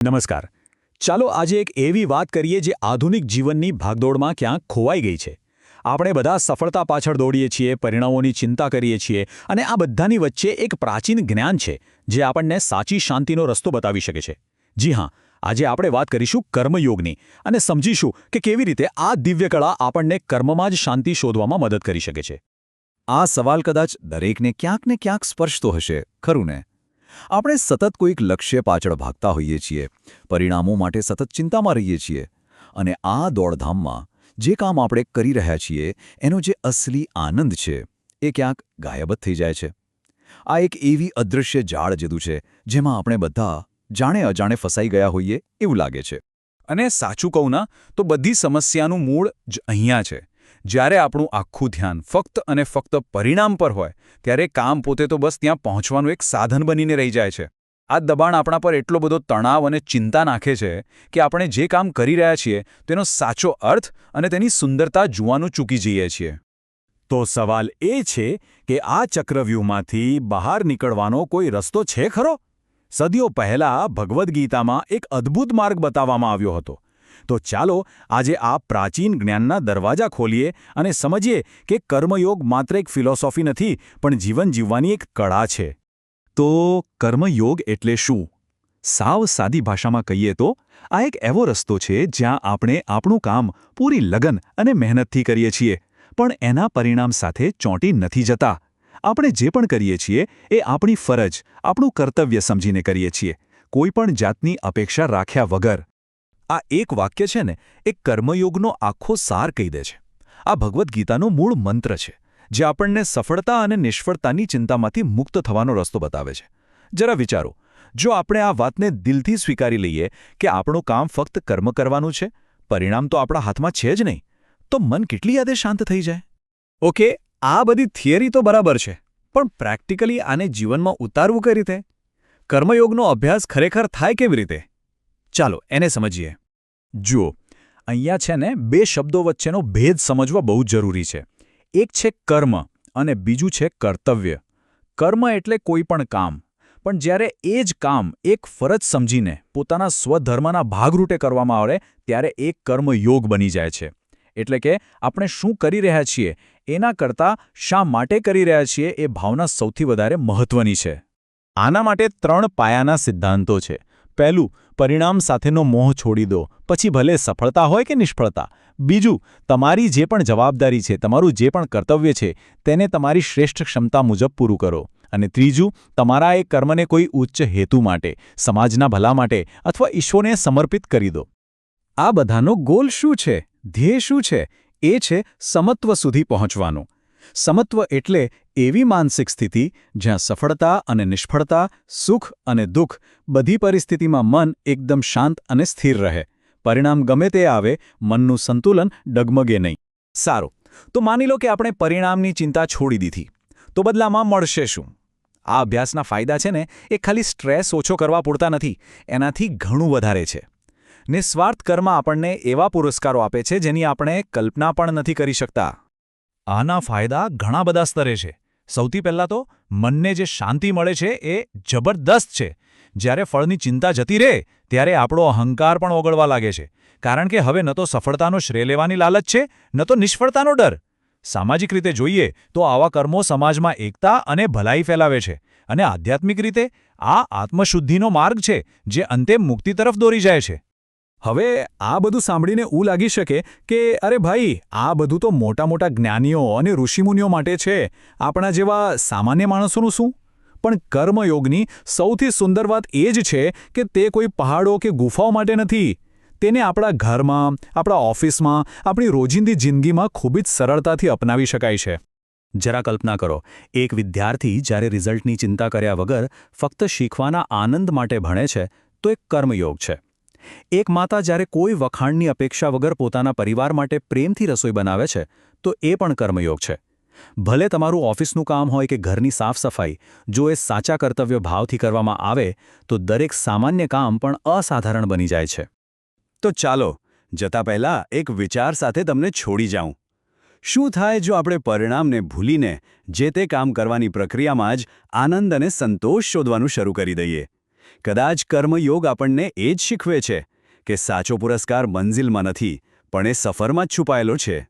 નમસ્કાર. ચાલો આજે એક એવી વાત કરીએ જે આધુનિક જીવનની ભાગદોડમાં ક્યાંક ખોવાઈ ગઈ છે. આપણે બધા સફળતા પાછળ દોડીએ છીએ, પરિણામોની ચિંતા કરીએ છીએ અને આ બધાની વચ્ચે એક પ્રાચીન જ્ઞાન છે જે આપણને સાચી શાંતિનો રસ્તો બતાવી શકે છે. જી હા, આજે આપણે વાત કરીશું કર્મયોગની અને સમજીશું કે કેવી રીતે આ દિવ્ય કળા આપણને કર્મમાં જ શાંતિ શોધવામાં મદદ કરી શકે છે. આ સવાલ કદાચ દરેકને ક્યાંક ને ક્યાંક સ્પર્શતો હશે, ખરું ને? આપણે સતત કોઈક લક્ષ્ય પાછળ ભાગતા હોઈએ છીએ, પરિણામો માટે સતત ચિંતામાં રહીએ છીએ, અને આ દોડધામમાં જે કામ આપણે કરી રહ્યા છીએ એનો જે અસલી આનંદ છે એ ક્યાંક ગાયબ જ થઈ જાય છે. આ એક એવી અદૃશ્ય જાળ જેવું છે જેમાં આપણે બધા જાણે અજાણે ફસાઈ ગયા હોઈએ એવું લાગે છે. અને સાચું કહું ના તો બધી સમસ્યાનું મૂળ જ અહીંયા છે. જ્યારે આપણું આખું ધ્યાન ફક્ત અને ફક્ત પરિણામ પર હોય ત્યારે કામ પોતે તો બસ ત્યાં પહોંચવાનું એક સાધન બનીને રહી જાય છે. આ દબાણ આપણા પર એટલો બધો તણાવ અને ચિંતા નાખે છે કે આપણે જે કામ કરી રહ્યા છીએ તેનો સાચો અર્થ અને તેની સુંદરતા જોવાનું ચૂકી જઈએ છીએ. તો સવાલ એ છે કે આ ચક્રવ્યૂહમાંથી બહાર નીકળવાનો કોઈ રસ્તો છે ખરો? સદીઓ પહેલાં ભગવદ્ ગીતામાં એક અદ્ભુત માર્ગ બતાવવામાં આવ્યો હતો. તો ચાલો આજે આ પ્રાચીન જ્ઞાનના દરવાજા ખોલીએ અને સમજીએ કે કર્મયોગ માત્ર એક ફિલોસોફી નથી પણ જીવન જીવવાની એક કળા છે. તો કર્મયોગ એટલે શું? સાવ સાદી ભાષામાં કહીએ તો આ એક એવો રસ્તો છે જ્યાં આપણે આપણું કામ પૂરી લગન અને મહેનતથી કરીએ છીએ, પણ એના પરિણામ સાથે ચોંટી નથી જતા. આપણે જે પણ કરીએ છીએ એ આપણી ફરજ, આપણું કર્તવ્ય સમજીને કરીએ છીએ, કોઈ પણ જાતની અપેક્ષા રાખ્યા વગર. આ એક વાક્ય છે ને, એ કર્મયોગનો આખો સાર કહી દે છે. આ ભગવદ્ ગીતાનો મૂળ મંત્ર છે જે આપણને સફળતા અને નિષ્ફળતાની ચિંતામાંથી મુક્ત થવાનો રસ્તો બતાવે છે. જરા વિચારો, જો આપણે આ વાતને દિલથી સ્વીકારી લઈએ કે આપણું કામ ફક્ત કર્મ કરવાનું છે, પરિણામ તો આપણા હાથમાં છે જ નહીં, તો મન કેટલી હદે શાંત થઈ જાય. ઓકે, આ બધી થિયરી તો બરાબર છે, પણ પ્રેક્ટિકલી આને જીવનમાં ઉતારવું કઈ રીતે? કર્મયોગનો અભ્યાસ ખરેખર થાય કેવી રીતે? ચાલો એને સમજીએ. જુઓ, અહીંયા છે ને બે શબ્દો વચ્ચેનો ભેદ સમજવા બહુ જરૂરી છે. એક છે કર્મ અને બીજું છે કર્તવ્ય. કર્મ એટલે કોઈ પણ કામ, પણ જ્યારે એ જ કામ એક ફરજ સમજીને પોતાના સ્વધર્મના ભાગરૂપે કરવામાં આવે ત્યારે એક કર્મયોગ બની જાય છે. એટલે કે આપણે શું કરી રહ્યા છીએ એના કરતાં શા માટે કરી રહ્યા છીએ એ ભાવના સૌથી વધારે મહત્વની છે. આના માટે 3 પાયાના સિદ્ધાંતો છે. પહેલું, પરિણામ સાથેનો મોહ છોડી દો, પછી ભલે સફળતા હોય કે નિષ્ફળતા. બીજું, તમારી જે પણ જવાબદારી છે, તમારું જે પણ કર્તવ્ય છે તેને તમારી શ્રેષ્ઠ ક્ષમતા મુજબ પૂરું કરો. અને ત્રીજું, તમારા એ કર્મને કોઈ ઉચ્ચ હેતુ માટે, સમાજના ભલા માટે અથવા ઈશ્વરને સમર્પિત કરી દો. આ બધાનો ગોલ શું છે? ધ્યેય શું છે? એ છે સમત્વ સુધી પહોંચવાનું. સમત્વ એટલે એવી માનસિક સ્થિતિ જ્યાં સફળતા અને નિષ્ફળતા, સુખ અને દુઃખ બધી પરિસ્થિતિમાં મન એકદમ શાંત અને સ્થિર રહે. પરિણામ ગમે તે આવે, મનનું સંતુલન ડગમગે નહીં. સારું, તો માની લો કે આપણે પરિણામની ચિંતા છોડી દીધી, તો બદલામાં મળશે શું? આ અભ્યાસના ફાયદા છે ને એ ખાલી સ્ટ્રેસ ઓછો કરવા પૂરતા નથી, એનાથી ઘણું વધારે છે. નિસ્વાર્થ કર્મ આપણને એવા પુરસ્કારો આપે છે જેની આપણે કલ્પના પણ નથી કરી શકતા. આના ફાયદા ઘણા બધા સ્તરે છે. સૌથી પહેલાં તો મનને જે શાંતિ મળે છે એ જબરદસ્ત છે. જ્યારે ફળની ચિંતા જતી રહે ત્યારે આપણો અહંકાર પણ ઓગળવા લાગે છે, કારણ કે હવે ન તો સફળતાનો શ્રેય લેવાની લાલચ છે, ન તો નિષ્ફળતાનો ડર. સામાજિક રીતે જોઈએ તો આવા કર્મો સમાજમાં એકતા અને ભલાઈ ફેલાવે છે, અને આધ્યાત્મિક રીતે આ આત્મશુદ્ધિનો માર્ગ છે જે અંતે મુક્તિ તરફ દોરી જાય છે. હવે આ બધું સાંભળીને એવું લાગી શકે કે અરે ભાઈ, આ બધું તો મોટા મોટા જ્ઞાનીઓ અને ઋષિમુનિઓ માટે છે, આપણા જેવા સામાન્ય માણસોનું શું? પણ કર્મયોગની સૌથી સુંદર વાત એ જ છે કે તે કોઈ પહાડો કે ગુફાઓ માટે નથી. તેને આપણા ઘરમાં, આપણા ઓફિસમાં, આપણી રોજિંદી જિંદગીમાં ખૂબ જ સરળતાથી અપનાવી શકાય છે. જરા કલ્પના કરો, એક વિદ્યાર્થી જ્યારે રિઝલ્ટની ચિંતા કર્યા વગર ફક્ત શીખવાના આનંદ માટે ભણે છે તો એક કર્મયોગ છે. એક માતા જ્યારે કોઈ વખાણની અપેક્ષા વગર પોતાના પરિવાર માટે પ્રેમથી રસોઈ બનાવે છે તો એ પણ કર્મયોગ છે. ભલે તમારું ઓફિસનું કામ હોય કે ઘરની સાફ સફાઈ, જો એ સાચા કર્તવ્ય ભાવથી કરવામાં આવે તો દરેક સામાન્ય કામ પણ અસાધારણ બની જાય છે. તો ચાલો, જતા પહેલાં એક વિચાર સાથે તમને છોડી જાઉં. શું થાય જો આપણે પરિણામને ભૂલીને જે તે કામ કરવાની પ્રક્રિયામાં જ આનંદ અને સંતોષ શોધવાનું શરૂ કરી દઈએ? કદાચ કર્મયોગ આપણને એ જ શીખવે છે કે સાચો પુરસ્કાર મંઝિલમાં નથી પણ એ સફરમાં જ છુપાયેલો છે.